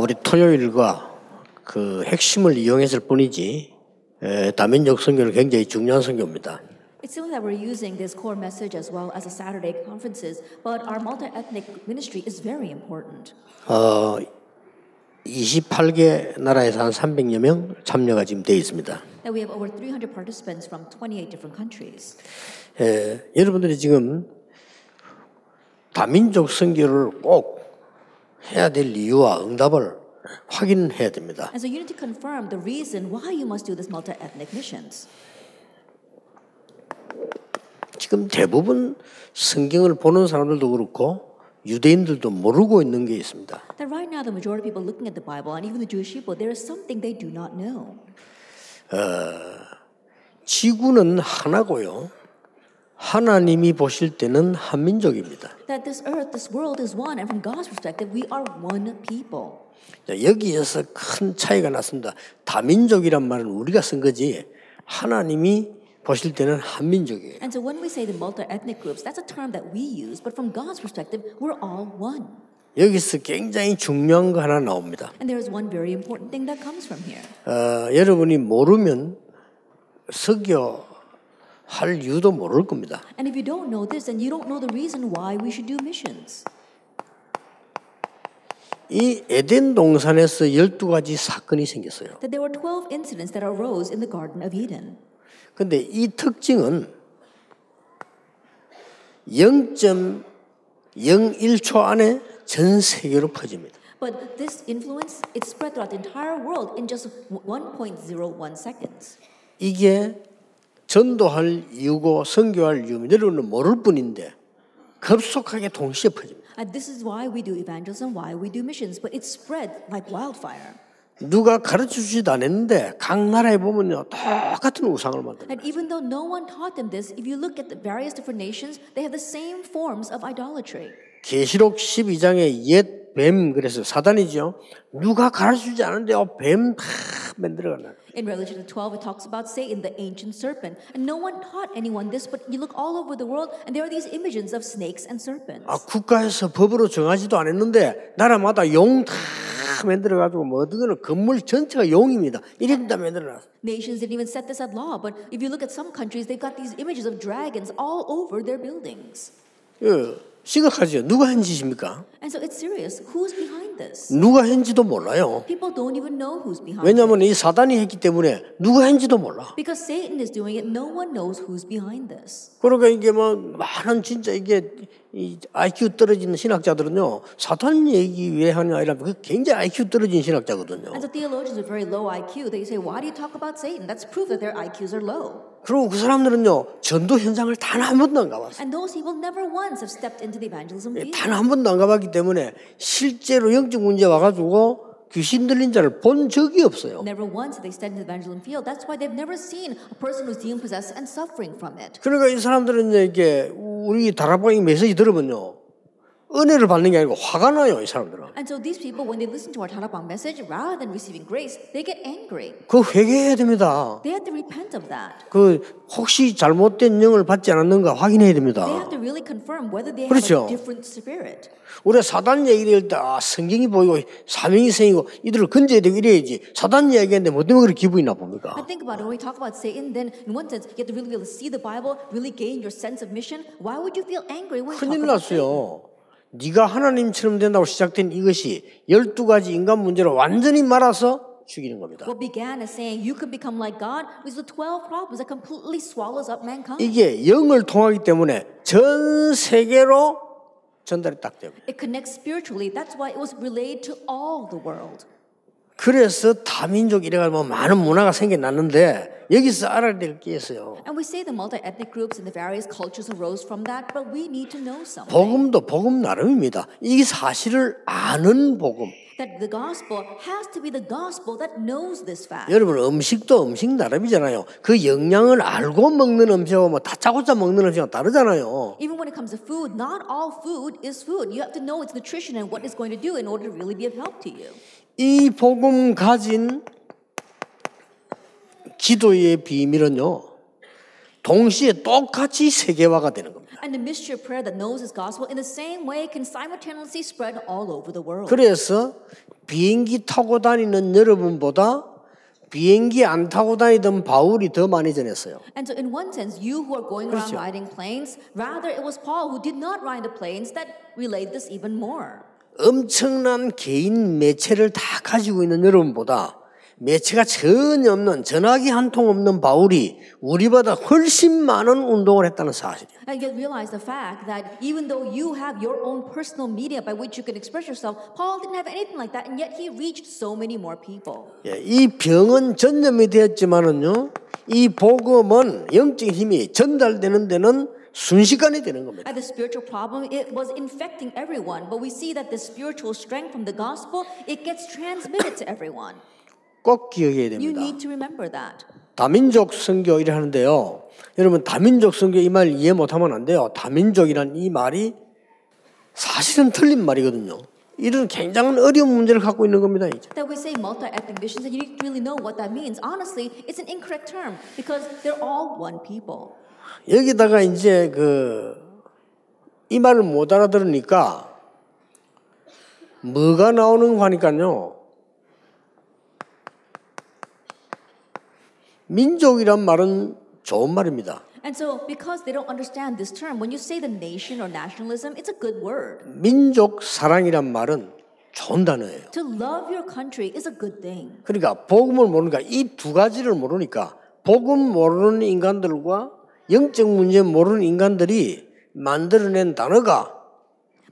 우리 토요일과 그 핵심을 이용했을 뿐이지 다민족 선교는 굉장히 중요한 선교입니다. It seems that we're using this core message as well as the Saturday conferences, but our multi-ethnic ministry is very important. 28개 나라에서 한 300여 명 참여가 지금 되어 있습니다. That we have over 300 participants from 28 different countries. 여러분들이 지금 다민족 선교를 꼭 해야 될 이유와 응답을 확인해야 됩니다. And so you need to confirm the reason why you must do this multi-ethnic missions. 지금 대부분 성경을 보는 사람들도 그렇고 유대인들도 모르고 있는 게 있습니다. That right now the majority of people looking at the Bible and even the Jewish people, there is something they do not know. 지구는 하나고요. 하나님이 보실 때는 한민족입니다. That this earth, this world is one, and from God's perspective, we are one people. 자, 여기에서 큰 차이가 났습니다. 다민족이란 말은 우리가 쓴 거지 하나님이 보실 때는 한민족이에요. And so when we say the multi-ethnic groups, that's a term that we use, but from God's perspective, we're all one. 여기서 굉장히 중요한 거 하나 나옵니다. And there is one very important thing that comes from here. 여러분이 모르면 설교할 이유도 모를 겁니다. And if you don't know this, then you don't know the reason why we should do missions. 이 에덴 동산에서 12가지 사건이 생겼어요. That there were 12 incidents that arose in the Garden of Eden. 근데 이 특징은 0.01초 안에 전 세계로 퍼집니다. But this influence, it spread throughout the entire world in just 1.01 seconds. 이게 전도할 이유고 선교할 이유면 여러분은 모를 뿐인데 급속하게 동시에 퍼집니다. And this is why we do evangelism, why we do missions, but it spread like wildfire. 누가 가르쳐주지도 않았는데 각 나라에 보면요 똑같은 우상을 만듭니다. And even though no one taught them this, if you look at the various different nations, they have the same forms of idolatry. 계시록 12장에 옛 뱀 그래서 사단이죠. 누가 가르쳐주지 않은데 뱀 다 만들어가나. In Revelation 12, it talks about Satan, the ancient serpent. And no one taught anyone this, but you look all over the world, and there are these images of snakes and serpents. 국가에서 법으로 정하지도 않았는데 나라마다 용 다 만들어가지고 뭐 어떤 거는 건물 전체가 용입니다. 이런 다 만들어놨어. Nations didn't even set this at law, but if you look at some countries, they've got these images of dragons all over their buildings. 심각하죠. 누가 한 짓입니까? And so it's serious. Who's behind this? 누가 했는지도 몰라요. People don't even know who's behind 왜냐하면 it. 이 사단이 했기 때문에 누가 했는지도 몰라. Because Satan is doing it, no one knows who's behind this. 그러니까 이게 뭐 많은 진짜 이게 이 IQ 떨어지는 신학자들은요 사단 얘기 왜 하냐 이러면 굉장히 IQ 떨어진 신학자거든요. And so theologians with very low IQ, they say, why do you talk about Satan? That's proof that their IQs are low. 그리고 그 사람들은요 전도 현장을 단 한 번도 안 가봤어요. And those people never once have stepped into the evangelism field. 단 한 번도 안 가봤기 때문에 실제로 영적 문제 와가지고 귀신 들린 자를 본 적이 없어요. Never once have they stepped into the evangelism field. That's why they've never seen a person who's demon possessed and suffering from it. 그러니까 이 사람들은 이게 우리 다락방의 메시지 들으면요 은혜를 받는 게 아니고 화가 나요 이 사람들은. And so these people, when they listen to our Tarabang message, rather than receiving grace, they get angry. 그 회개해야 됩니다. They have to repent of that. 그 혹시 잘못된 영을 받지 않았는가 확인해야 됩니다. They have to really confirm whether they 그렇죠. have a different spirit. 우리가 사단 얘기를 할 때 성경이 보이고 사명이생이고 이들을 건져야 되고 이래야지 사단 얘기했는데 뭐 때문에 그렇게 기분이 나쁩니까? I think about it, when we talk about Satan, then in one sense, you have to really be able to see the Bible, really gain your sense of mission. Why would you feel angry when you talk 큰일 about Satan? 났어요. 네가 하나님처럼 된다고 시작된 이것이 12가지 인간 문제로 완전히 말아서 죽이는 겁니다. What began as saying you could become like God was the 12 problems that completely swallows up mankind. 이게 영을 통하기 때문에 전 세계로 전달이 딱 됩니다. It connects spiritually. That's why it was relayed to all the world. 그래서 다민족 이래가지고 많은 문화가 생겨났는데 여기서 알아야 될 게 있어요. And we say the multi-ethnic groups and the various cultures arose from that, but we need to know something. 복음도 복음 나름입니다. 이 사실을 아는 복음. That the gospel has to be the gospel that knows this fact. 여러분 음식도 음식 나름이잖아요. 그 영양을 알고 먹는 음식하고 뭐 다짜고짜 먹는 음식하고 다르잖아요. Even when it comes to food, not all food is food. You have to know its nutrition and what it's going to do in order to really be of help to you. 이 복음 가진 기도의 비밀은요. 동시에 똑같이 세계화가 되는 겁니다. And the mystery of prayer that knows His gospel in the same way can simultaneously spread all over the world. 그래서 비행기 타고 다니는 여러분보다 비행기 안 타고 다니던 바울이 더 많이 전했어요. And so in one sense, you who are going around 그렇죠. riding planes, rather it was Paul who did not ride the planes that relayed this even more. 엄청난 개인 매체를 다 가지고 있는 여러분보다 매체가 전혀 없는 전화기 한 통 없는 바울이 우리보다 훨씬 많은 운동을 했다는 사실이에요. And you realize the fact that even though you have your own personal media by which you can express yourself, Paul didn't have anything like that, and yet he reached so many more people. 예, 이 병은 전염이 되었지만은요, 이 복음은 영적인 힘이 전달되는 데는 순식간에 되는 겁니다. And the spiritual problem, it was infecting everyone, but we see that the spiritual strength from the gospel, it gets transmitted to everyone. 꼭 기억해야 You 됩니다. need to remember that. 다민족 선교 이래 하는데요. 여러분 다민족 선교 이 말 이해 못하면 안 돼요. 다민족이란 이 말이 사실은 틀린 말이거든요. 이런 굉장한 어려운 문제를 갖고 있는 겁니다. 이제. That we say multi-ethnic missions, and you need to really know what that means. Honestly, it's an incorrect term because they're all one people. 여기다가 이제 이 말을 못 알아들으니까 뭐가 나오는 거 하니까요. 민족이란 말은 좋은 말입니다. And so, because they don't understand this term, when you say the nation or nationalism, it's a good word. 민족 사랑이란 말은 좋은 단어예요. To love your country is a good thing. 그러니까 복음을 모르니까 이 두 가지를 모르니까 복음 모르는 인간들과 영적 문제 모르는 인간들이 만들어낸 단어가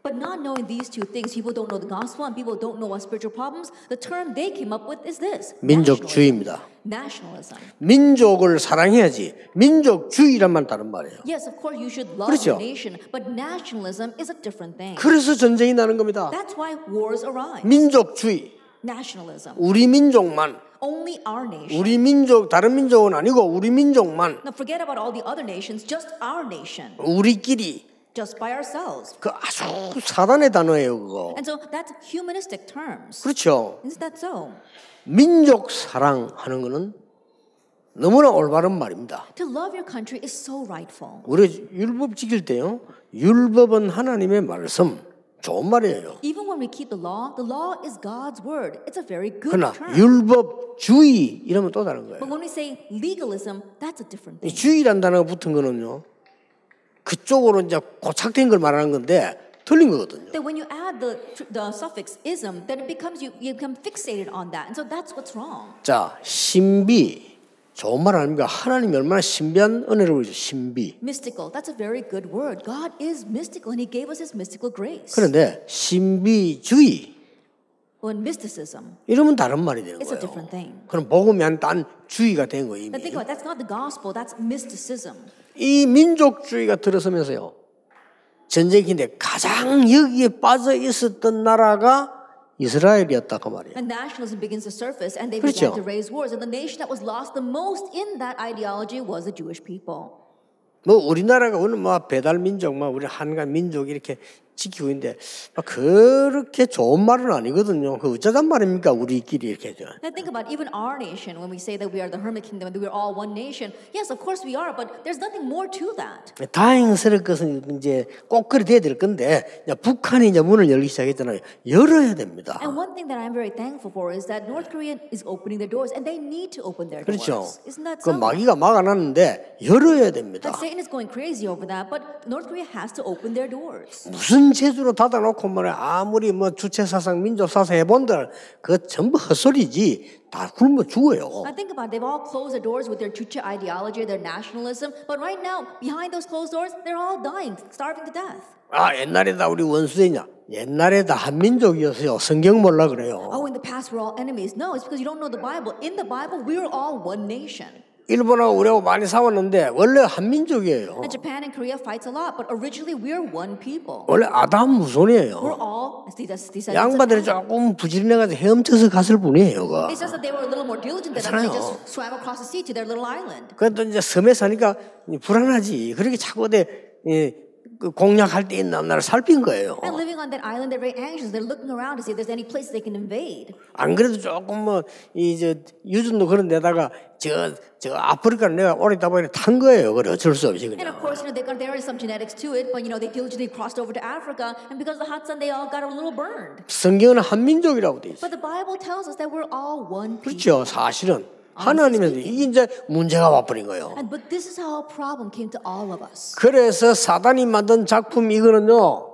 But not knowing these two things, people don't know the gospel and people don't know what spiritual problems, the term they came up with is this. 민족주의입니다. Nationalism. 민족을 사랑해야지. 민족주의란 말 다른 말이에요. Yes, of course you should love 그렇죠. your nation, but nationalism is a different thing. 그래서 전쟁이 나는 겁니다. That's why wars arise. 민족주의. Nationalism. 우리 민족만. Only our nation. 우리 민족 다른 민족은 아니고 우리 민족만. Now forget about all the other nations, just our nation. 우리끼리. Just by ourselves. 그 아주 사단의 단어예요, 그거. And so that's humanistic terms. 그렇죠. Isn't that so? 민족 사랑하는 거는 너무나 올바른 말입니다. To love your country is so rightful. 우리 율법 지킬 때요. 율법은 하나님의 말씀. 좋은 말이에요. Even when we keep the law is God's word. It's a very good 그러나 term. 율법주의 이러면 또 다른 거예요. But when we say legalism, that's a different 이 thing. 주의란 단어가 붙은 거는요. 그쪽으로 이제 고착된 걸 말하는 건데 틀린 거거든요. That when you add the suffix ism, then it becomes you become fixated on that, and so that's what's wrong. 자, 신비 좋은 말 아닙니까? 하나님이 얼마나 신비한 은혜를 보여줘. 신비. Mystical, that's a very good word. God is mystical, and He gave us His mystical grace. 그런데 신비주의 When mysticism, 이러면 다른 말이 되는 it's a 거예요. different thing. 그럼 복음이 한 딴 주의가 된 거예요. 이미. But think about it, that's not the gospel, that's mysticism. 이 민족주의가 들어서면서요. 전쟁인데 가장 여기에 빠져 있었던 나라가 이스라엘이었다 그 말이에요. And nationalism begins to surface, and they 그렇죠. began to raise wars. And the nation that was lost the most in that ideology was the Jewish people. 뭐 우리나라가 오늘 뭐 배달 민족, 뭐 우리 한간 민족 이렇게 지키고 있는데 그렇게 좋은 말은 아니거든요. 그 어쩌단 말입니까? 우리끼리 이렇게 해죠. And think about even our nation when we say that we are the hermit kingdom and that we're all one nation. Yes, of course we are, but there's nothing more to that. 다행스러울 것은 이제 꼭 그래 돼야 될 건데 북한이 이제 문을 열기 시작했잖아요. 열어야 됩니다. And one thing that I'm very thankful for is that North Korea is opening their doors, and they need to open their 그렇죠. doors. Isn't that 그 so? 마귀가 막아놨는데 열어야 됩니다. And Satan is going crazy over that, but North Korea has to open their doors. 무슨 재주로 닫아놓고 말이야. 아무리 뭐 주체사상, 민족사상 해본들 그 전부 헛소리지. 다 굶어 죽어요. I think about it, they've all closed their doors with their Chucha ideology, their nationalism, but right now, behind those closed doors, they're all dying, starving to death. 아 옛날에 다 우리 원수였냐? 옛날에 다 한민족이었어요. 성경 몰라 그래요. Oh, in the past we're all enemies. No, it's because you don't know the Bible. In the Bible, we're all one nation. 일본하고 우리하고 많이 싸웠는데 원래 한민족이에요. And Japan and Korea fights a lot, but originally we're one people. 원래 아담 무손이에요. We're all descendants of 양반들이 Adam. 조금 부지런해가지고 헤엄쳐서 갔을 뿐이에요. It's just that they were a little more diligent than us. They just swam across the sea to their little island. 그래도 이제 섬에 사니까 불안하지. 그렇게 자꾸 그 공략할 데 있나 없나를 살핀 거예요. And living on that island, they're very anxious. They're looking around to see if there's any place they can invade. 안 그래도 조금 뭐 이제 요즘도 그런 데다가 저 아프리카는 내가 오래 있다 보니 탄 거예요. 그래 어쩔 수 없이 And 그냥. of course, there is some genetics to it, but they diligently crossed over to Africa, and because of the hot sun, they all got a little burned. 성경은 한민족이라고 돼 있어요. But the Bible tells us that we're all one people. 그렇죠. 사실은 하나님한테 이게 이제 문제가 와버린 거예요. But this is how a problem came to all of us. 그래서 사단이 만든 작품 이거는요.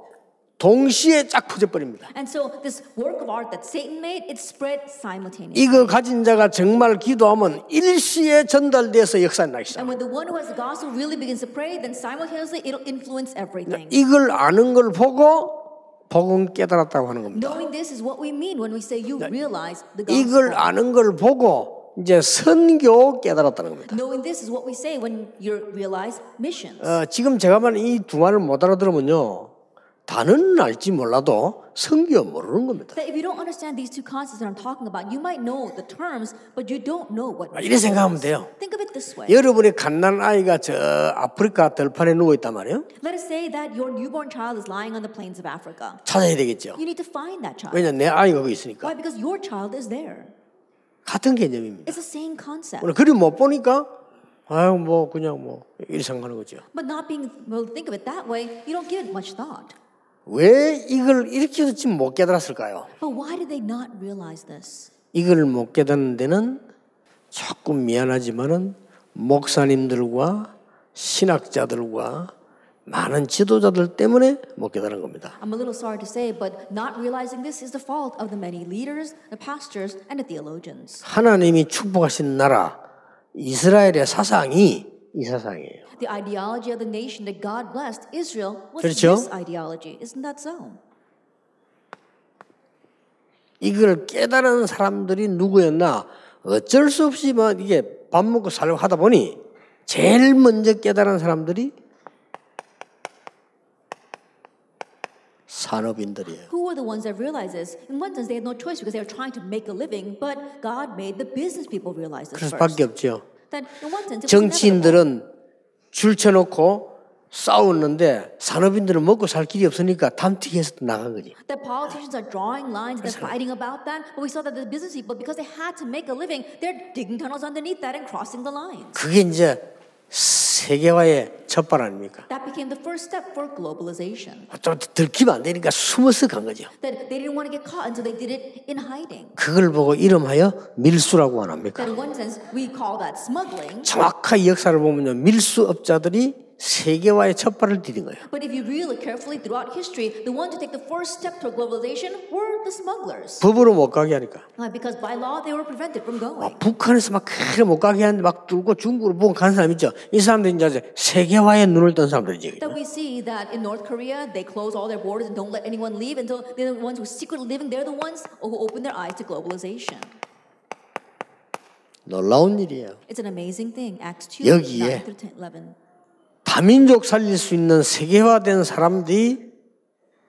동시에 쫙 퍼져버립니다. And so this work of art that Satan made, it spread simultaneously. 이거 가진 자가 정말 기도하면 일시에 전달돼서 역사에 나기 시작합니다. And when the one who has the gospel really begins to pray, then simultaneously it'll influence everything. 이걸 아는 걸 보고 복음 깨달았다고 하는 겁니다. Knowing this is what we mean when we say you realize the 이걸 gospel. 아는 걸 보고 이제 선교 깨달았다는 겁니다. Knowing this is what we say when you realize missions. 지금 제가 말한 이 두 말을 못 알아들으면요. 단어는 알지 몰라도 선교 모르는 겁니다. That if you don't understand these two concepts that I'm talking about, you might know the terms, but you don't know what. 이렇게 생각하면 돼요. Think of it this way. 여러분의 갓난 아이가 저 아프리카 들판에 누워 있단 말이에요. Let us say that your newborn child is lying on the plains of Africa. 찾아야 되겠죠. You need to find that child. 왜냐 내 아이가 거기 있으니까. Why? Because your child is there. 같은 개념입니다. It's the same concept. 그리 못 보니까 아유 뭐 그냥 뭐 이렇게 생각하는 거죠. But not being able to think of it that way, you don't give it much thought. 왜 이걸 이렇게 지금 못 깨달았을까요? But why did they not realize this? 이걸 못 깨닫는 데는 조금 미안하지만은 목사님들과 신학자들과 많은 지도자들 때문에 못 깨달은 겁니다. I'm a little sorry to say, but not realizing this is the fault of the many leaders, the pastors, and the theologians. 하나님이 축복하신 나라 이스라엘의 사상이 이 사상이에요. The ideology of the nation that God blessed, Israel, was 그렇죠? this ideology. Isn't that so? 이걸 깨달은 사람들이 누구였나? 어쩔 수 없이 뭐 이게 밥 먹고 살려고 하다 보니 제일 먼저 깨달은 사람들이 산업인들이에요. Who were the ones that realized this? In one sense, they had no choice because they were trying to make a living, but God made the business people realize this 그래서 first. 밖에 없죠. That in one sense, it was inevitable. 정치인들은 줄 쳐놓고 싸웠는데 산업인들은 먹고 살 길이 없으니까 담튀기해서 나간 거지. The politicians are drawing lines, they're fighting about that, but we saw that the business people, because they had to make a living, they're digging tunnels underneath that and crossing the lines. 그게 이제 세계화의 첫발 아닙니까? That became the first step for globalization. 또 들키면 안 되니까 숨어서 간 거죠. That they didn't want to get caught, and so they did it in hiding. 그걸 보고 이름하여 밀수라고 안 합니까? That in one sense, we call that smuggling. 정확하게 역사를 보면요, 밀수업자들이 세계화의 첫발을 디딘 거예요. But if you really look carefully throughout history, the ones who take the first step toward globalization were the smugglers. 법으로 못 가게 하니까. Because by law, they were prevented from going. 북한에서 막 그래 못 가게 하는데 막 뚫고 중국으로 보고 가는 사람 있죠. 이 사람들이 이제 세계화에 눈을 뜬 사람들이지. That we see that in North Korea, they close all their borders and don't let anyone leave until they're the ones who are secretly living. They're the ones who open their eyes to globalization. 놀라운 일이에요. It's an amazing thing. Acts 2, 여기에 9 through 11. 다민족 살릴 수 있는 세계화된 사람들이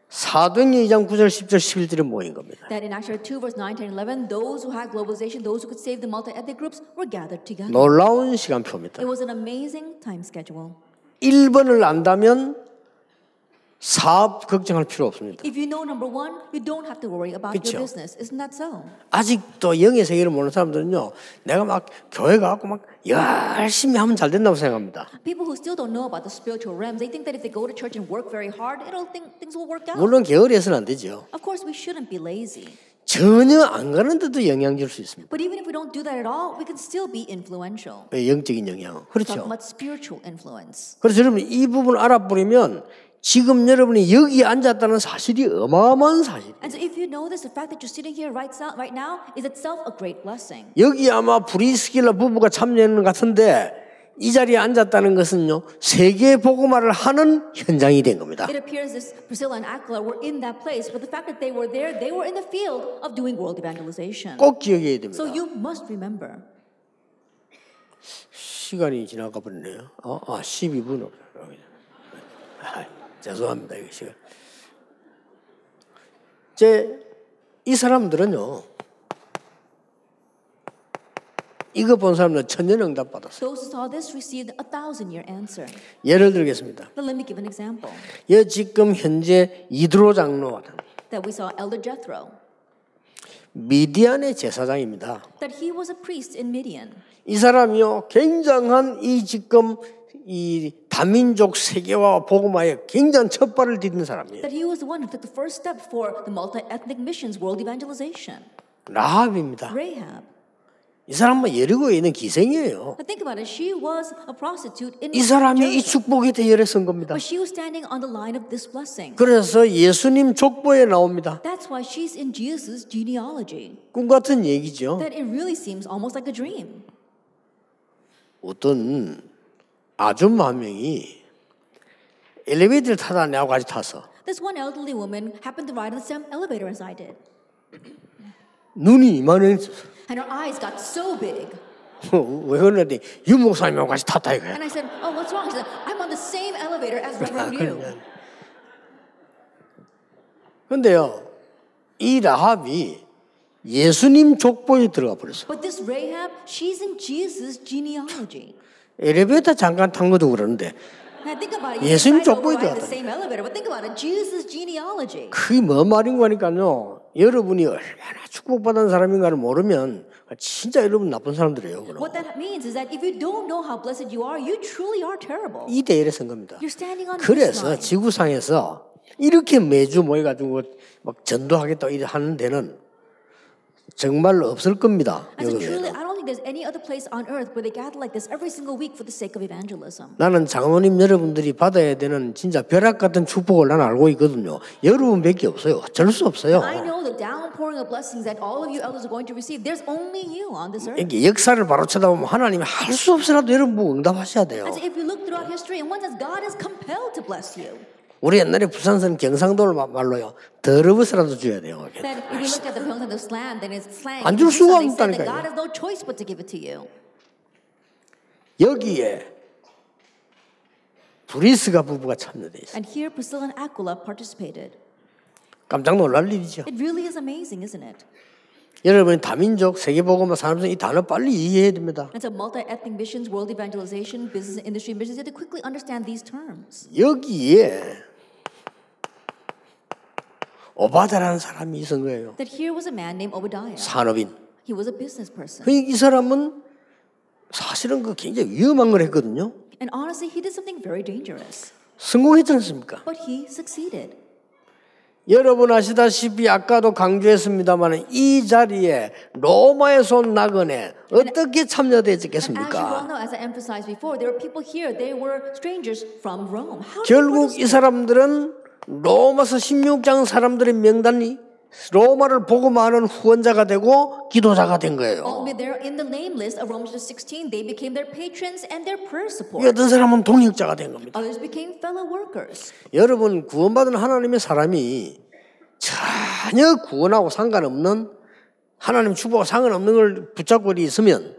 사도행전 2장 9절 10절 11절에 모인 겁니다. That in Acts 2, verse 9, 10, 11, those who had globalization, those who could save the multi-ethnic groups, were gathered together. 놀라운 시간표입니다. It was an amazing time schedule. 1번을 안다면 사업 걱정할 필요 없습니다. If you know number one, you don't have to worry about 그쵸? your business. Isn't that so? 아직도 영의 세계를 모르는 사람들은요, 내가 막 교회 가고 막 열심히 하면 잘 된다고 생각합니다. People who still don't know about the spiritual realms, they think that if they go to church and work very hard, things will work out. 물론 게으르해서는 안 되죠. Of course, we shouldn't be lazy. 전혀 안 가는데도 영향 줄 수 있습니다. But even if we don't do that at all, we can still be influential. 영적인 영향. Talking 그렇죠. about spiritual influence. 그래서 여러분 이 부분을 알아버리면 지금 여러분이 여기 앉았다는 사실이 어마어마한 사실이에요. And so if you know this, the fact that you're sitting here right now is itself a great blessing. 여기 아마 브리스길라 부부가 참여하는 것 같은데 이 자리에 앉았다는 것은요, 세계 복음화를 하는 현장이 된 겁니다. It appears this Priscilla and Aquila were in that place, but the fact that they were there, they were in the field of doing world evangelization. 꼭 기억해야 됩니다. So you must remember. 시간이 지나가 버리네요. 12분 없어요. 죄송합니다. 이거 시간. 이 사람들은요, 이거 본 사람은 천년응답 받았어요. Those who saw this received 1,000-year answer. 예를 들겠습니다. But let me give an example 지금 현재 이드로 장로는 that we saw Elder Jethro, 미디안의 제사장입니다. that he was a priest in Midian. 이 사람이요 굉장한 이 지금 이 다민족 세계화 복음화에 굉장한 첫발을 디딘 사람이에요. That he was the one who took the first step for the multi-ethnic missions world evangelization. 라합입니다. Rahab. 이 사람은 여리고에 있는 기생이에요. But think about it. She was a prostitute in 이 사람이 이 Jericho. 축복의 대열에 선 겁니다. But she was standing on the line of this blessing. 그래서 예수님 족보에 나옵니다. That's why she's in Jesus' genealogy. 꿈 같은 얘기죠. That it really seems almost like a dream. 어떤 아줌마 한 명이 엘리베이터를 타다 내하고 같이 탔어. This one elderly woman happened to ride on the same elevator as I did. 눈이 이만했어. And her eyes got so big. 왜 그러는데 유 목사님하고 같이 탔다 이거야. And I said, oh, what's wrong? She said, I'm on the same elevator as Reverend Yu. 근데요, 이 라합이 예수님 족보에 들어가 버렸어. But this Rahab, she's in Jesus' genealogy. 엘리베이터 잠깐 탄 것도 그러는데 Now think about it. 예수님 You decide to 족보에 ride the 들어갔다. same elevator, but think about it. Jesus' genealogy. 그게 뭔 말인가 하니까요. 여러분이 얼마나 축복받은 사람인가를 모르면 진짜 여러분 나쁜 사람들이에요. 그럼. What that means is that if you don't know how blessed you are, you truly are terrible. 이 대열에 선 겁니다. You're standing on this 그래서 line. 지구상에서 이렇게 매주 모여가지고 막 전도하겠다 이래 하는 데는 정말로 없을 겁니다. And so 여기 truly, 외에는. I don't think there's any other place on earth where they gather like this every single week for the sake of evangelism. 나는 장로님 여러분들이 받아야 되는 진짜 벼락 같은 축복을 나는 알고 있거든요. 여러분밖에 없어요. 어쩔 수 없어요. I know the downpouring of blessings that all of you elders are going to receive. There's only you on this earth. 이게 역사를 바로 쳐다보면 하나님이 할 수 없으라도 여러분 보고 응답하셔야 돼요. And so if you look throughout history, and one says God is compelled to bless you. 우리 옛날에 부산선 경상도를 말로요. 더러워서라도 줘야 돼요. That if you look at the Pyeongtaek slang, then it's slang. 안 줄 수가 They said that 없다니까요. God has no choice but to give it to you. 여기에 브리스가 부부가 참여돼 있어요. And here Priscilla and Aquila participated. 깜짝 놀랄 일이죠. It really is amazing, isn't it? 여러분이 다민족 세계복음화 산업에서 이 단어 빨리 이해해야 됩니다. And so multi-ethnic missions, world evangelization, business and industry missions, you have to quickly understand these terms. 여기에 오바다라는 사람이 있은 거예요. That here was a man named Obadiah. 산업인. He was a business person. 이 사람은 사실은 그 굉장히 위험한 걸 했거든요. And honestly, he did something very dangerous. 성공했지 않습니까? But he succeeded. 여러분 아시다시피 아까도 강조했습니다만 이 자리에 로마의 손 나그네 어떻게 And as you 참여되었겠습니까? well know, as I emphasized before, there were people here, they were strangers from Rome. How did they 결국 이 participate? 사람들은 로마서 16장 사람들의 명단이 로마를 복음하는 후원자가 되고 기도자가 된 거예요. Only they're in the name list of Romans 16. They became their patrons and their prayer 이 support. 어떤 사람은 동역자가 된 겁니다. Others became fellow workers. 여러분 구원받은 하나님의 사람이 전혀 구원하고 상관없는 하나님 축복하고 상관없는 걸 붙잡고 있으면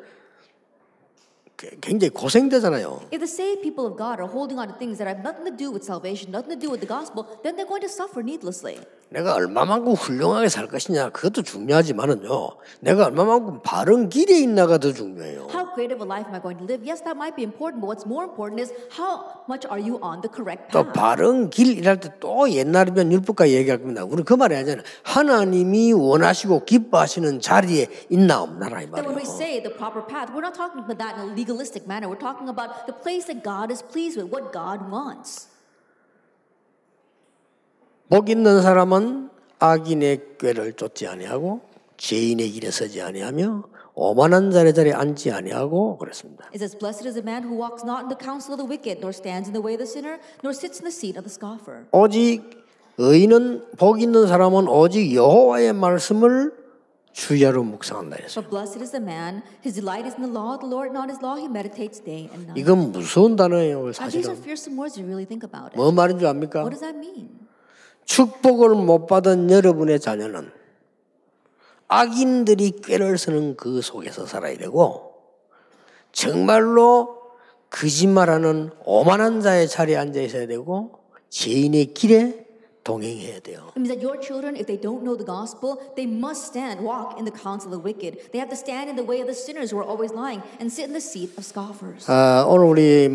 굉장히 고생되잖아요. If the saved people of God are holding on to things that have nothing to do with salvation, nothing to do with the gospel, then they're going to suffer needlessly. 내가 얼마만큼 훌륭하게 살 것이냐 그것도 중요하지만은요. 내가 얼마만큼 바른 길에 있나가 더 중요해요. How great of a life am I going to live? Yes, that might be important, but what's more important is how much are you on the correct 또 path? 바른 길 일할 때 또 옛날이면 율법과 얘기할 겁니다. 우리 그 말 해야잖아요. 하나님이 원하시고 기뻐하시는 자리에 있나 없나라 이 Then when we 말이에요. say the proper path, we're not talking about that in a legalistic manner. We're talking about the place that God is pleased with, what God wants. 복 있는 사람은 악인의 꾀를 쫓지 아니하고 죄인의 길에 서지 아니하며 오만한 자리에 앉지 아니하고 그랬습니다. It says, "Blessed is the man who walks not in the counsel of the wicked, nor stands in the way of the sinner, nor sits in the seat of the scoffer." 오직 의인은 복 있는 사람은 오직 여호와의 말씀을 주야로 묵상한다 했어요. But blessed is the man, his delight is in the law of the Lord, and on his law he meditates day and night. 이건 무서운 단어예요, Now, these are 사실은. fearsome words if you really think about it. 뭐 말인 줄 압니까? What does that mean? 축복을 못 받은 여러분의 자녀는 악인들이 꾀를 쓰는 그 속에서 살아야 되고 정말로 거짓말하는 오만한 자의 자리에 앉아 있어야 되고 죄인의 길에 동행해야 돼요. It means that your children, if they don't know the gospel, they must walk in the counsel of the wicked. They have to stand in the way of the sinners who are always lying and sit in the seat of scoffers. 오늘 우리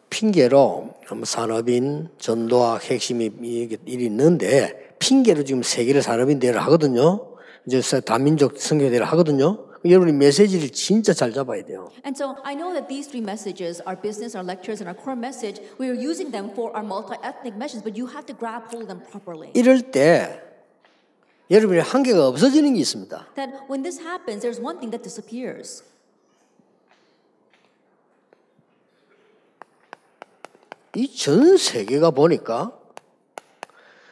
핑계로 산업인, 전도학, 핵심이 일이 있는데 핑계로 지금 세계를 산업인대회를 하거든요. 이제 다민족 선교대회를 하거든요. 여러분이 메시지를 진짜 잘 잡아야 돼요. And so I know that these three messages, our business, our lectures, and our core message, we are using them for our multi-ethnic messages, but you have to grab hold of them properly. 이럴 때 여러분의 한계가 없어지는 게 있습니다. That when this happens, there's one thing that disappears. 이 전 세계가 보니까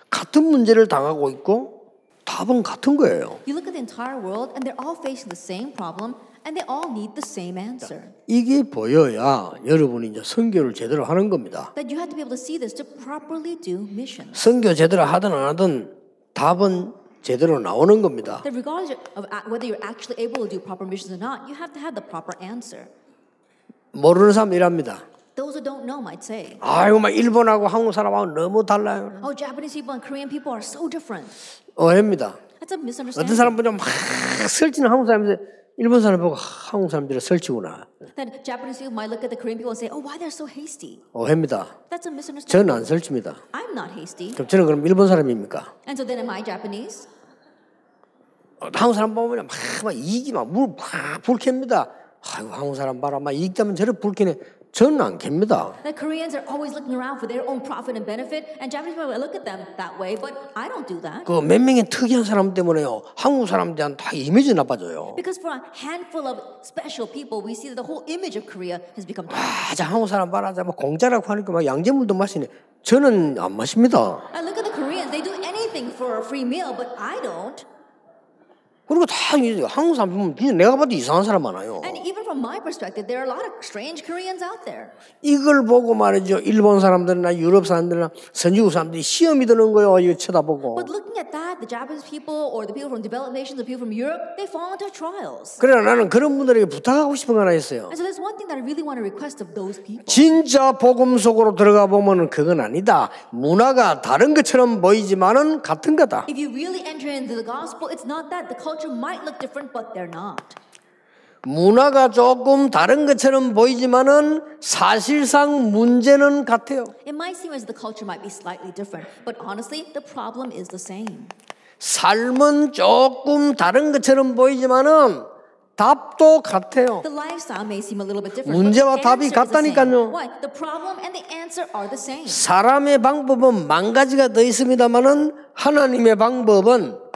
같은 문제를 당하고 있고 답은 같은 거예요. You look at the entire world, and they're all facing the same problem, and they all need the same answer. 이게 보여야 여러분이 이제 선교를 제대로 하는 겁니다. That you have to be able to see this to properly do missions. 선교 제대로 하든 안 하든 답은 제대로 나오는 겁니다. That regardless of whether you're actually able to do proper missions or not, you have to have the proper answer. 모르는 사람 이랍니다. Those who don't know might say, 아이고 막 일본하고 한국 사람하고 너무 달라요. "Oh, Japanese people and Korean people are so different." 오해입니다. That's a 어떤 misunderstanding. 사람 보면 막 설치는 한국 사람인데 일본 사람 보고 한국 사람들은 설치구나. That Japanese people might look at the Korean people and say, "Oh, why they're so hasty?" 오해입니다. That's a misunderstanding. 저는 안 설치입니다. I'm not hasty. 그럼 저는 그럼 일본 사람입니까? And so then am I Japanese? 한국 사람 보면 막 이익이 막 불캡니다. 아이고 한국 사람 봐라 막 이익 때문에 저를 불쾌네. 저는 안 캡니다. The Koreans are always looking around for their own profit and benefit, and Japanese people look at them that way, but I don't do that. 그 몇 명의 특이한 사람 때문에요. 한국 사람 대한 다 이미지 나빠져요. Because for a handful of special people, we see that the whole image of Korea has become dark. 자 한국 사람 봐라, 막 공짜라고 하니까 막 양재물도 마시네. 저는 안 마십니다. I look at the Koreans; they do anything for a free meal, but I don't. 그리고 다 한국 사람 보면 그냥 내가 봐도 이상한 사람 많아요. And even from my perspective, there are a lot of strange Koreans out there. 이걸 보고 말이죠. 일본 사람들이나 유럽 사람들이나 선진국 사람들이 시험이 드는 거예요. 이거 쳐다보고. But looking at that, the Japanese people or the people from developed nations, the people from Europe, they fall into trials. 그러나 나는 그런 분들에게 부탁하고 싶은 거 하나 있어요. And so there's one thing that I really want to request of those people. 진짜 복음 속으로 들어가 보면은 그건 아니다. 문화가 다른 것처럼 보이지만은 같은 거다. If you really enter into the gospel, it's not that. The culture might look different, but they're not. 문화가 조금 다른 것처럼 보이지만은 사실상 문제는 같아요. It might seem as the culture might be slightly different, but honestly, the problem is the same. 삶은 조금 다른 것처럼 보이지만은 답도 같아요. The lifestyle may seem a little bit different, 문제와 but the 답이 answer is the same. 같다니까요. Why? The problem and the answer are the same. 사람의 방법은 만 가지가 더 있습니다만은 하나님의 방법은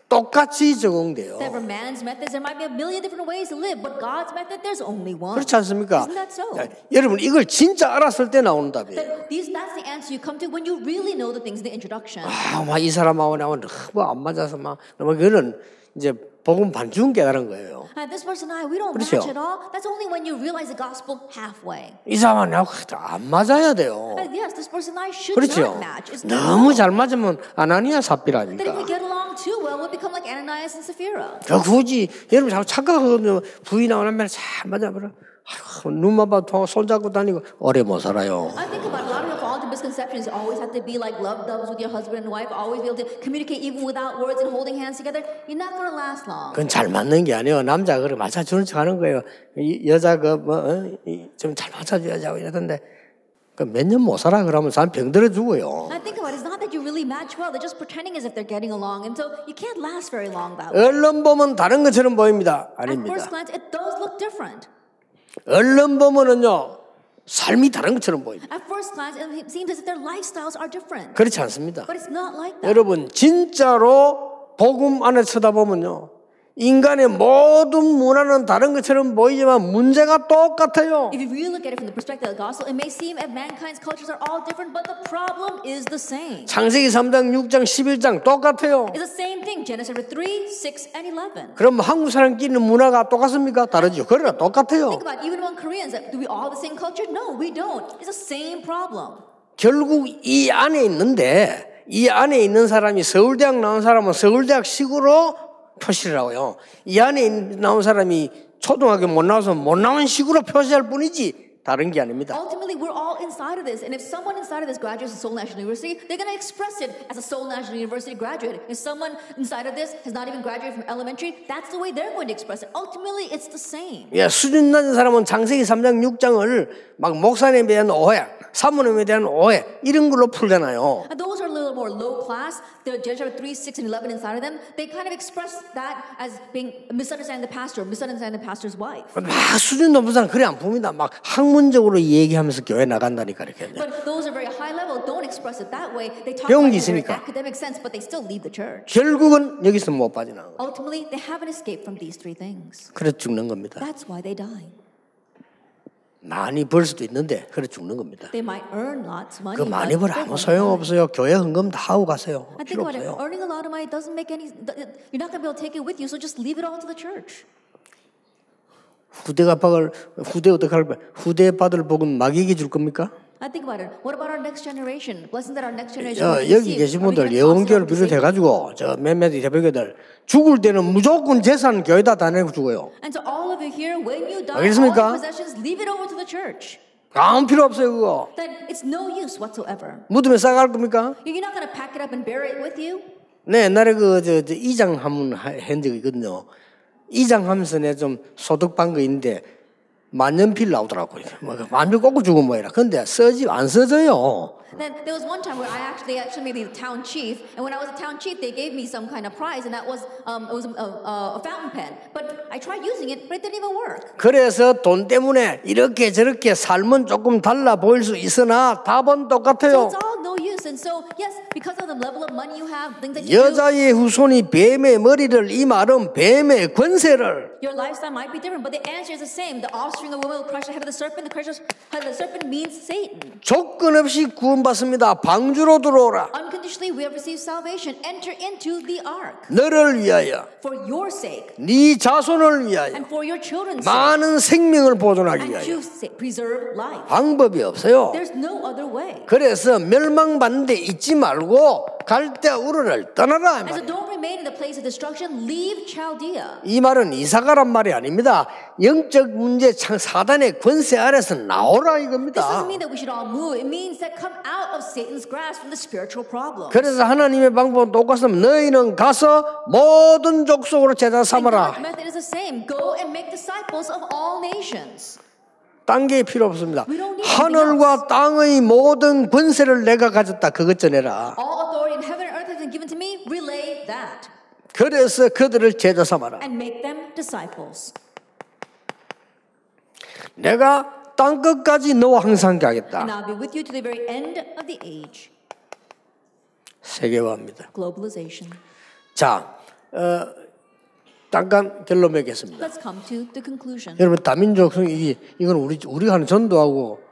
똑같이 적용돼요. That for man's methods, there might be a million different ways to live, but God's method, there's only one. 그렇지 않습니까? Isn't that so? 여러분 이걸 진짜 알았을 때 나오는 답이에요. That's the answer you come to when you really know the things in the introduction. 막 이 사람하고 나하고 뭐안 맞아서 막 그거는 이제 복음 반쯤 깨달은 거예요. This person and I, we don't 그렇죠. match at all. That's only when you realize the gospel halfway. 이 사람하고 나하고 안 맞아야 돼요. Yes, this person and I should 그렇죠. not match. It's 너무 잘 맞으면 아나니아 That if 삽비라니까. we get along too well, we'll become like Ananias and Sapphira. 굳이 여러분 자꾸 착각하거든요. 부인하고 남편 잘 맞아버려. 아이고, 눈만 봐도 손잡고 다니고 오래 못 살아요. I think about a lot of people fall into misconceptions. You always have to be like love doves with your husband and wife. Always be able to communicate even without words and holding hands together. You're not going to last long. 그건 잘 맞는 게 아니에요. 남자가 그렇게 맞춰주는 척 하는 거예요. 여자 좀 잘 맞춰줘야지 이러던데 몇 년 못 살아 그러면 사람 병들어 죽어요. I think about it, it's not that you really match well. They're just pretending as if they're getting along. And so you can't last very long that way. 얼른 보면 다른 것처럼 보입니다. At 아닙니다. first glance, it does look different. 얼른 보면은요 삶이 다른 것처럼 보입니다. At first glance, it seems as if their lifestyles are different. 그렇지 않습니다. But it's not like that. 여러분 진짜로 복음 안에 쳐다보면요 인간의 모든 문화는 다른 것처럼 보이지만 문제가 똑같아요. If you really look at it from the perspective of the gospel, it may seem that mankind's cultures are all different, but the problem is the same. 창세기 3장, 6장, 11장 똑같아요. It's the same thing. Genesis 3, 6, and 11. 그럼 한국 사람끼리는 문화가 똑같습니까? 다르죠. 그러나 똑같아요. Think about it, even among Koreans, do we all have the same culture? No, we don't. It's the same problem. 결국 이 안에 있는데 이 안에 있는 사람이 서울대학 나온 사람은 서울대학식으로 표시를 하고요. 이 안에 나온 사람이 초등학교 못 나와서 못 나온 식으로 표시할 뿐이지 다른 게 아닙니다. Ultimately, we're all inside of this. And if someone inside of this graduates from Seoul National University, they're going to express it as a Seoul National University graduate. If someone inside of this has not even graduated from elementary, that's the way they're going to express it. Ultimately, it's the same. 예, 수준 낮은 사람은 창세기 3장 6장을 막 목사님에 대한 오해, 사모님에 대한 오해 이런 걸로 풀잖아요. And those are a little more low class. The Judges 3, 6, and 11 inside of them, they kind of express that as being misunderstanding the pastor, misunderstanding the pastor's wife. 막 수준 높은 사람 그래 안 봅니다. 막 학문적으로 얘기하면서 교회 나간다니까 이렇게. But those are very high level. Don't express it that way. They talk 배운 about 게 it in 있으니까. academic sense, but they still leave the church. 결국은 여기서 못 빠져나가요. Ultimately, they haven't escaped from these three things. 그래서 죽는 겁니다. That's why they die. 많이 벌 수도 있는데 그래 죽는 겁니다. They might earn lots of money. 그 많이 but 벌 they 아무 won't 소용 die. 없어요. 교회 헌금 다 하고 가세요. And think 필요 about it. 없어요. Earning a lot of money doesn't make any. You're not going to be able to take it with you. So just leave it all to the church. 후대 받을 복은 마귀에게 줄 겁니까? I think about it. What about our next generation? Blessings that our next generation. 여기 계신 분들 예언교를 비롯해가지고 저 몇몇 대표교들 죽을 때는 무조건 재산 교회다 다 내고 죽어요. And to all of you here, when you die, all 알겠습니까? your possessions, leave it over to the church. 아무 필요 없어요 그거. Then it's no use whatsoever. 무덤에 싸갈 겁니까? You're not going to pack it up and bury it with you. 네 옛날에 저 이장 한번 한 적이 있거든요. 이장 하면서 내 좀 소득 반 거 있는데 만년필 나오더라고요. 만년필 꽂고 죽은 모양이라. 근데 안 써져요. Then there was one time where they actually made me the town chief, and when I was a town chief, they gave me some kind of prize, and that was a fountain pen. But I tried using it, but it didn't even work. 그래서 돈 때문에 이렇게 저렇게 삶은 조금 달라 보일 수 있으나 답은 So 똑같아요. it's all no use. And so yes, because of the level of money you have, things that you do, 여자의 후손이 뱀의 머리를 이 말은 뱀의 권세를 your lifestyle might be different, but the answer is the same. The offspring of woman will crush the head of the serpent. The head of the serpent means Satan. 조건 없이 구원받습니다. 방주로 들어오라. Unconditionally, we have received salvation. Enter into the ark 너를 위하여 for your sake 네 자손을 위하여 and for your children's sake, 많은 생명을 보존하기 and 위하여 to preserve life. 방법이 없어요. There's no other way. 그래서 멸망받는 데 있지 말고 갈대우르를 떠나라. And so don't remain in the place of destruction. Leave Chaldea. 이 말은 이사가란 말이 아닙니다. 영적 문제 사단의 권세 아래서 나오라 This 이겁니다. doesn't mean that we should all move. It means that come out of Satan's grasp from the spiritual problem. 그래서 하나님의 방법은 똑같으면 너희는 가서 모든 족속으로 제자 And 삼아라. God's method is the same. Go and make disciples of all nations. 딴 게 필요 없습니다. We don't need 하늘과 땅의 모든 권세를 내가 가졌다. 그것 전해라. All authority in heaven and earth has been given to me. Relay that 그래서 그들을 제자 삼아라. and make them disciples. 내가 땅 끝까지 너와 항상 가겠다. And I'll be with you to the very end of the age. 세계화입니다. Globalization. 자, 잠깐 결론 맺겠습니다. Let's come to the conclusion. 여러분 다민족성 이건 우리가 하는 전도하고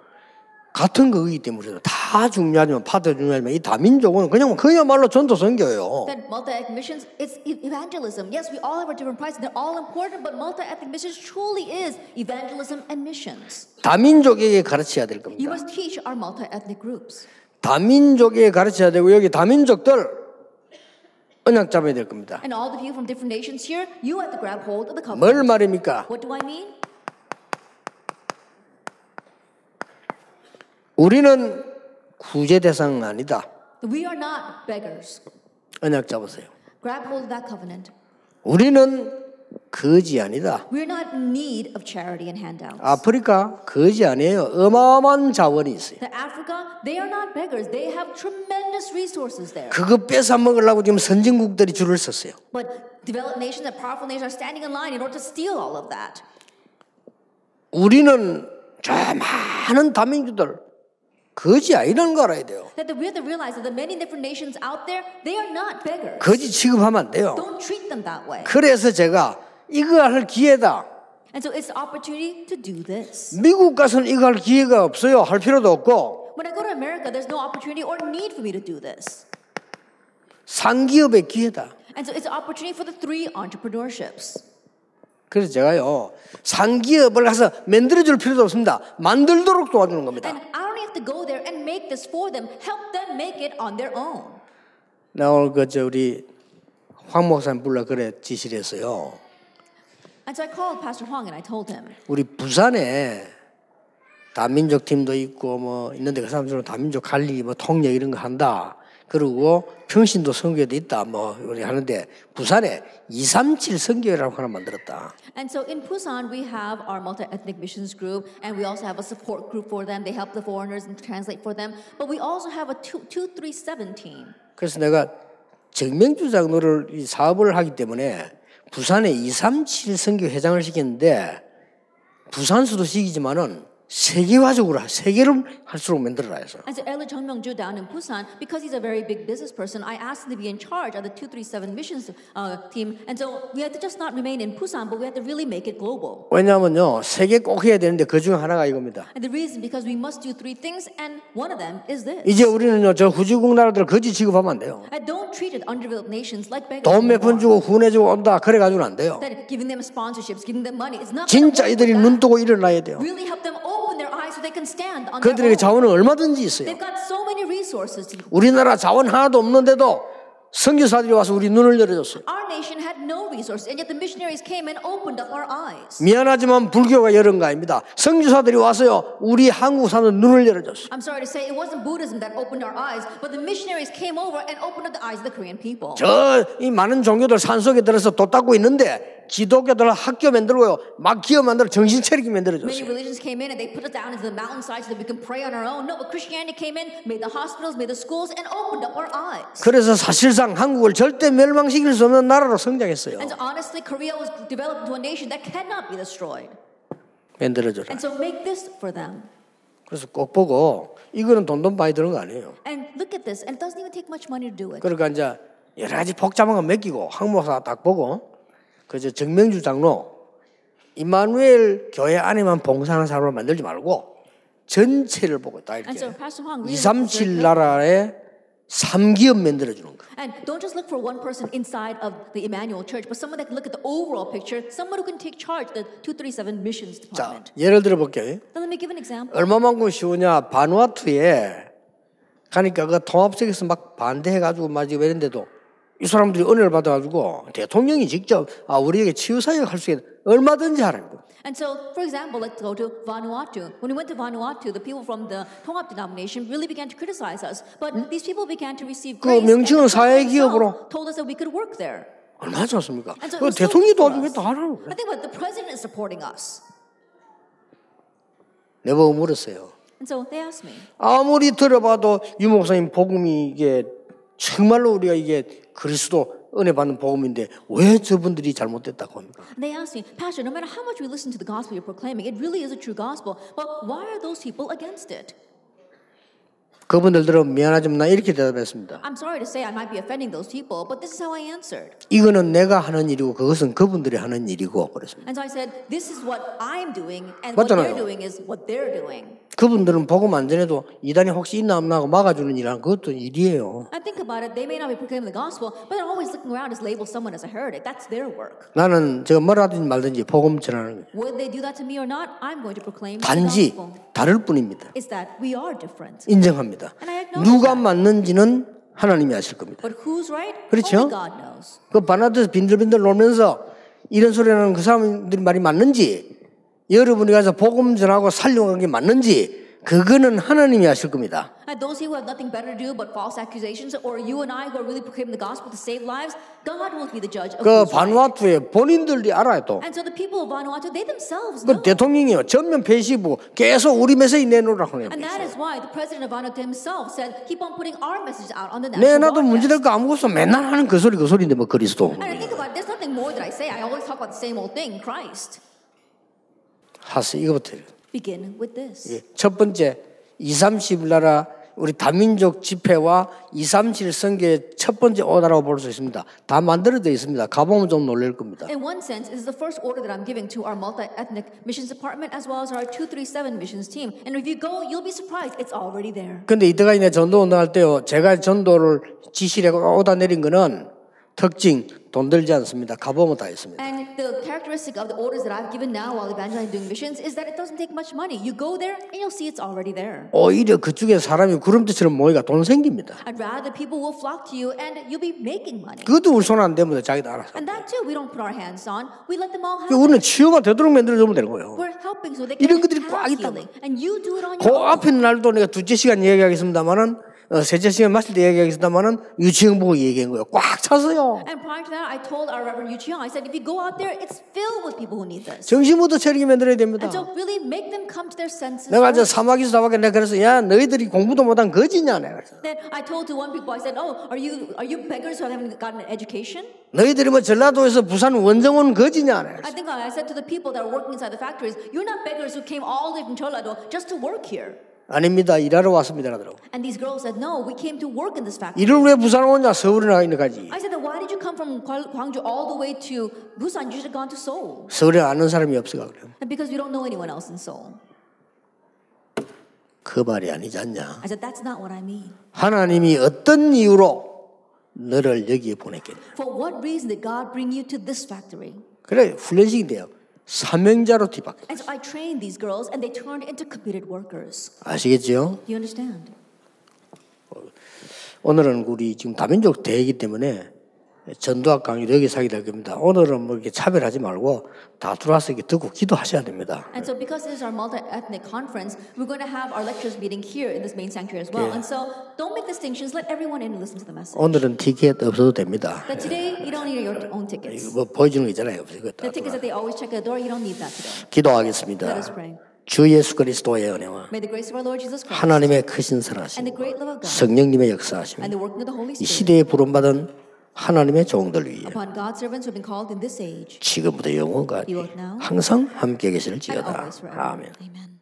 같은 거이기 때문에 다 중요하지만 파도 중요하지만 이 다민족은 그냥 그야말로 전도 선교예요. That multi-ethnic missions, it's evangelism. Yes, we all have our different prices. They're all important, but multi-ethnic missions truly is evangelism and missions. 다민족에게 가르쳐야 될 겁니다. You must teach our multi-ethnic groups. 다민족에게 가르쳐야 되고 여기 다민족들 언약 잡아야 될 겁니다. And all the people from different nations here, you have to grab hold of the covenant. 뭘 말입니까? What do I mean? 우리는 구제 대상 아니다. We are not beggars. 언약 잡으세요. Grab hold of that covenant. 우리는 거지 아니다. We're not in need of charity and handouts. 아프리카 거지 아니에요. 어마어마한 자원이 있어요. The Africa, they are not beggars. They have tremendous resources there. 그거 뺏어 먹으려고 지금 선진국들이 줄을 섰어요. But developed nations and powerful nations are standing in line in order to steal all of that. 우리는 저 많은 다민족들 거지 아니라는 거 알아야 돼요. That we have to realize that the many different nations out there, they are not beggars. 거지 취급하면 안 돼요. Don't treat them that way. 그래서 제가 이거 할 기회다. And so it's the opportunity to do this. 미국 가서는 이거 할 기회가 없어요. 할 필요도 없고. When I go to America, there's no opportunity or need for me to do this. 상기업의 기회다. And so it's an opportunity for the three entrepreneurships. 그래서 제가요 상기업을 가서 만들어줄 필요도 없습니다. 만들도록 도와주는 겁니다. And I don't have to go there and make this for them. Help them make it on their own. 나 오늘 우리 황 목사님 불러 그래 지시를 했어요. And so I called Pastor Huang and I told him, 우리 부산에 다민족 팀도 있고 뭐 있는데 그 사람들은 다민족 관리 뭐 통역 이런 거 한다. 그리고 평신도 선교회도 있다. 뭐 우리 하는데 부산에 237 선교회라고 하나 만들었다. And so in Busan, we have our multi-ethnic missions group, and we also have a support group for them. They help the foreigners and translate for them. But we also have a 237 team. 그래서 내가 정명주 장로를 이 사업을 하기 때문에 부산에 237 선교 회장을 시켰는데 부산수도 시키지만은 세계화적으로 세계를 할수록 만들어라 해서. And so Elder Chung Myung-ju down in Busan, because he's a very big business person, I asked him to be in charge of the 237 missions team. And so we had to just not remain in Busan, but we had to really make it global. 왜냐하면요 세계 꼭 해야 되는데 그 중 하나가 이겁니다. And the reason because we must do three things, and one of them is this. 이제 우리는요 저 후진국 나라들 거지 취급하면 안 돼요. And don't treat it underdeveloped nations like beggars. 돈 몇 푼 주고 후원해주고 온다 그래 가지고는 안 돼요. That giving them sponsorships, giving them money, it's not. 진짜 이들이 눈 뜨고 일어나야 돼요. Really help them open their eyes so they can stand on their 그들에게 own. 자원은 얼마든지 있어요. They've got so many resources. 우리나라 자원 하나도 없는데도 선교사들이 와서 우리 눈을 열어줬어요. Our nation had no resources, and yet the missionaries came and opened up our eyes. 미안하지만 불교가 열은 거 아닙니다. 선교사들이 와서요 우리 한국 사는 눈을 열어줬어요. I'm sorry to say it wasn't Buddhism that opened our eyes, but the missionaries came over and opened up the eyes of the Korean people. 저 이 많은 종교들 산속에 들어서 도 닦고 있는데 기독교들 학교 만들고요 막 기업 만들어 정신 차리게 Many 만들어줬어요. religions came in and they put us down into the mountainside so that we can pray on our own. No, but Christianity came in, made the hospitals, made the schools, and opened up our eyes. 그래서 사실상 한국을 절대 멸망시킬 수 없는 나라로 성장했어요. And so honestly, Korea was developed into a nation that cannot be destroyed. 만들어줘라. And so make this for them. 그래서 꼭 보고 이거는 돈도 많이 드는 거 아니에요. And look at this, and it doesn't even take much money to do it. 그러니까 이제 여러 가지 복잡한 거 맡기고 항목사 딱 보고 그저 정명주 장로 임마누엘 교회 안에만 봉사하는 사람을 만들지 말고 전체를 보고 딱 And so 이렇게 Pastor Hwang really 237 나라에 3기업 만들어주는 거. And don't just look for one person inside of the Emmanuel Church, but someone that can look at the overall picture, someone who can take charge of the 237 missions 자, department. 예를 들어 볼게요. Now let me give an example. 얼마만큼 쉬우냐? 바누아투에 가니까 그 통합석에서 막 반대해가지고 막 이랬는데도 이 사람들이 은혜를 받아가지고 대통령이 직접 우리에게 치유사역 할 수 있는 얼마든지 하라고. And so, for example, let's go to Vanuatu. When we went to Vanuatu, the people from the Tongap denomination really began to criticize us. But these people began to receive 그 grace. 명칭은 and the 사회 President 기업으로. himself told us that we could work there. 얼마나 좋습니까? And so 그 it was so 대통령이 good for 도와주면 us. 또 하라고. I think what the president is supporting us. 내보고 물었어요. And so they asked me. 아무리 들어봐도 유 목사님 복음이 이게 정말로 우리가 이게 그리스도 은혜 받는 복음인데 왜 저분들이 잘못됐다고 합니까? And they asked me, Pastor, no matter how much we listen to the gospel you're proclaiming, it really is a true gospel. But why are those people against it? 그분들은 미안하지만 나 이렇게 대답했습니다. I'm sorry to say I might be offending those people, but this is how I answered. 이거는 내가 하는 일이고 그것은 그분들이 하는 일이고 그랬습니다. And so I said, this is what I'm doing, and 맞잖아요. what they're doing is what they're doing. 그분들은 복음 안 전해도 이단이 혹시 있나 없나 하고 막아주는 일은 그것도 일이에요. And think about it, they may not be proclaiming the gospel, but they're always looking around to label someone as a heretic. That's their work. 나는 제가 뭐라든지 말든지 복음 전하는 거예요. Whether they do that to me or not, I'm going to proclaim the 단지 gospel. 다를 뿐입니다. It's that we are different. 인정합니다. And I acknowledge 누가 that. 맞는지는 하나님이 아실 겁니다. But who's right? 그렇죠? Only God knows. 그 바나드에서 빈들빈들 놀면서 이런 소리 하는 그 사람들이 말이 맞는지 여러분이 가서 복음 전하고 살려간 게 맞는지 그거는 하나님이 아실 겁니다. And those who have nothing better to do but false accusations, or you and I who are really proclaiming the gospel to save lives, God will be the judge of 그 who's right. 바누아투에 본인들이 알아요 또. And so the people of Vanuatu, they themselves 그 know. 대통령이요 전면 폐시부 계속 우리 메시지 내놓으라고 해요. And that is why the president of Vanuatu himself said, keep on putting our messages out on the national 내놔도 broadcast. 문제될 거 아무것도 없어. 맨날 하는 그 소리인데 뭐 그리스도. And I think about it, there's nothing more that I say. I always talk about the same old thing, Christ. 하세요. 이거부터. Begin with this. 예. 첫 번째 237 나라 우리 다민족 집회와 237 선교의 첫 번째 오다라고 볼 수 있습니다. 다 만들어져 있습니다. 가보면 좀 놀랄 겁니다. In one sense, this is the first order that I'm giving to our multi-ethnic missions department as well as our 237 missions team. And if you go, you'll be surprised. It's already there. 근데 이때까지 내 전도 운동할 때요. 제가 전도를 지시를 오다 내린 거는 특징 돈 들지 않습니다. 가보면 다 있습니다. And the characteristic of the orders that I've given now while evangelizing doing missions is that it doesn't take much money. You go there and you'll see it's already there. 오히려 그쪽에 사람이 구름대처럼 모이가 돈 생깁니다. And rather people will flock to you and you'll be making money. 그것도 우리 손 안 대면 자기도 알아서. And that too we don't put our hands on. We let them all have 우리는 it. 치유가 되도록 만들어주면 되는 거예요. We're helping so they 이런 can 것들이 꽉 have 있다고. healing. And you do it on 그 your own. 앞에 날도 내가 두째 시간 이야기하겠습니다만은 셋째 시간 마실 때 이야기하겠습니다만은 유치원 보고 얘기한 거예요. 꽉 찼어요. And prior to that, I told our Reverend Yu Chiang, I said, if you go out there, it's filled with people who need this. 정신부터 차리게 만들어야 됩니다. And so really make them come to their senses. 내가 저 first. 사막에서 나밖에 내가 그래서 야 너희들이 공부도 못한 거지냐 내가 그래서. Then I told to one people, I said, oh, are you beggars who haven't gotten an education? 너희들이 뭐 전라도에서 부산 원정원 거지냐 내가. I think I said to the people that are working inside the factories, you're not beggars who came all the way from Jeollado just to work here. 아닙니다. 일하러 왔습니다. 하더라고. And these girls said, no, we came to work in this factory. 일을 왜 부산 오냐 서울에 나 있는 가지. I said, then why did you come from Gwangju all the way to Busan? You should have gone to Seoul. 서울에 아는 사람이 없어가 그래요. And because we don't know anyone else in Seoul. 그 말이 아니지 않냐. I said, that's not what I mean. 하나님이 어떤 이유로 너를 여기에 보냈겠냐. For what reason did God bring you to this factory? 그래 훈련식이 돼요. 사명자로 뒤바뀌어. And so I trained these girls and they turned into committed workers. 아시겠죠? Do you understand? 오늘은 우리 지금 다민족 대회이기 때문에 전도학 강의도 여기서 하게 될 겁니다. 오늘은 뭐 이렇게 차별하지 말고 다 들어와서 이렇게 듣고 기도하셔야 됩니다. And so because this is our multi-ethnic conference, we're going to have our lectures meeting here in this main sanctuary as well. Yeah. And so don't make distinctions. Let everyone in and listen to the message. 오늘은 티켓 없어도 됩니다. That today you don't need your own tickets. 뭐 보여주는 거 있잖아요. The tickets that they always check at the door, you don't need that today. 기도하겠습니다. Let us pray. 주 예수 그리스도의 은혜와 May the grace of our Lord Jesus Christ 하나님의 크신 and 사랑하심 the great love of God 성령님의 역사하심 and the working of the Holy 이 Spirit 시대에 부름받은 하나님의 종들 위에 upon God's servants who have been called in this age 지금부터 영원까지 be both now 항상 함께 and 계실지어다. always forever. 아멘. Amen.